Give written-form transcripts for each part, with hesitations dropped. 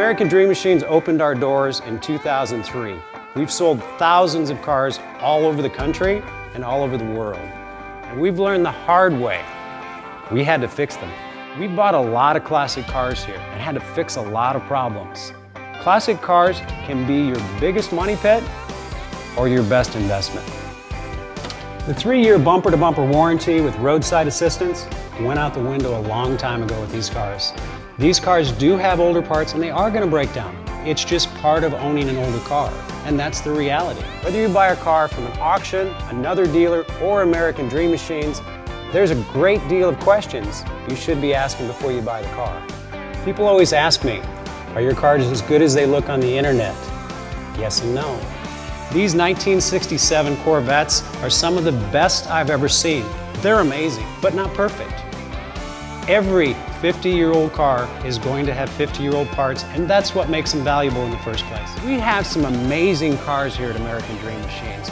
American Dream Machines opened our doors in 2003. We've sold thousands of cars all over the country and all over the world. And we've learned the hard way. We had to fix them. We've bought a lot of classic cars here and had to fix a lot of problems. Classic cars can be your biggest money pit or your best investment. The 3-year bumper-to-bumper warranty with roadside assistance went out the window a long time ago with these cars. These cars do have older parts and they are going to break down. It's just part of owning an older car, and that's the reality. Whether you buy a car from an auction, another dealer, or American Dream Machines, there's a great deal of questions you should be asking before you buy the car. People always ask me, are your cars as good as they look on the internet? Yes and no. These 1967 Corvettes are some of the best I've ever seen. They're amazing, but not perfect. Every 50-year-old car is going to have 50-year-old parts, and that's what makes them valuable in the first place. We have some amazing cars here at American Dream Machines.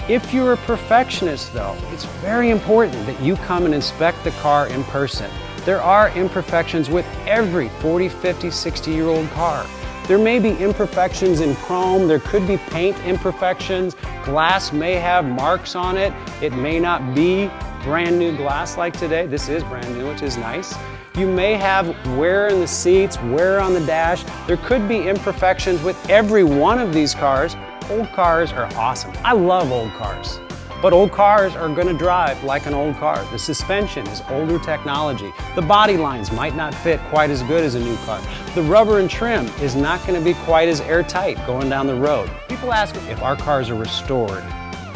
If you're a perfectionist, though, it's very important that you come and inspect the car in person. There are imperfections with every 40, 50, 60-year-old car. There may be imperfections in chrome, there could be paint imperfections, glass may have marks on it, it may not be brand new glass like today. This is brand new, which is nice. You may have wear in the seats, wear on the dash. There could be imperfections with every one of these cars. Old cars are awesome. I love old cars. But old cars are going to drive like an old car. The suspension is older technology. The body lines might not fit quite as good as a new car. The rubber and trim is not going to be quite as airtight going down the road. People ask if our cars are restored.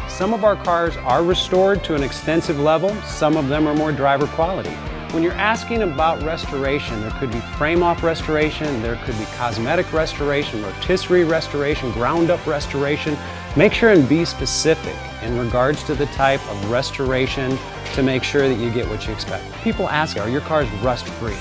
Some of our cars are restored to an extensive level. Some of them are more driver quality. When you're asking about restoration, there could be frame-off restoration, there could be cosmetic restoration, rotisserie restoration, ground-up restoration. Make sure and be specific in regards to the type of restoration to make sure that you get what you expect. People ask, are your cars rust-free?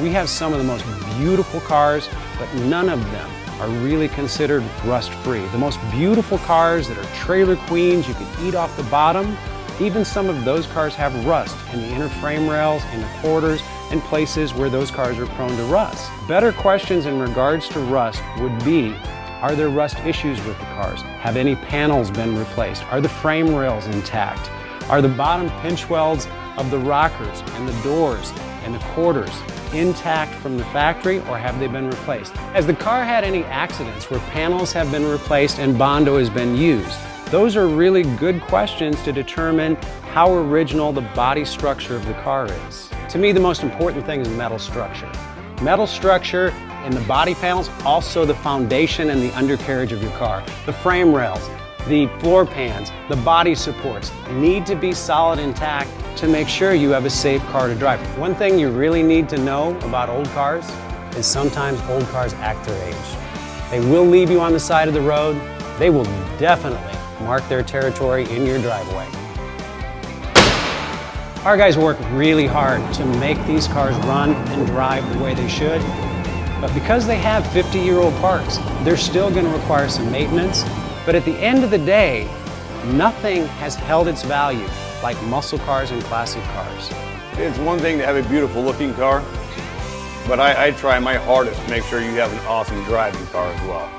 We have some of the most beautiful cars, but none of them are really considered rust-free. The most beautiful cars that are trailer queens, you can eat off the bottom. Even some of those cars have rust in the inner frame rails, in the quarters, and places where those cars are prone to rust. Better questions in regards to rust would be, are there rust issues with the cars? Have any panels been replaced? Are the frame rails intact? Are the bottom pinch welds of the rockers and the doors and the quarters intact from the factory, or have they been replaced? Has the car had any accidents where panels have been replaced and Bondo has been used? Those are really good questions to determine how original the body structure of the car is. To me, the most important thing is metal structure. Metal structure in the body panels, also the foundation and the undercarriage of your car. The frame rails, the floor pans, the body supports need to be solid intact to make sure you have a safe car to drive. One thing you really need to know about old cars is sometimes old cars act their age. They will leave you on the side of the road. They will definitely mark their territory in your driveway. Our guys work really hard to make these cars run and drive the way they should, but because they have 50-year-old parts, they're still going to require some maintenance. But at the end of the day, nothing has held its value like muscle cars and classic cars. It's one thing to have a beautiful looking car, but I try my hardest to make sure you have an awesome driving car as well.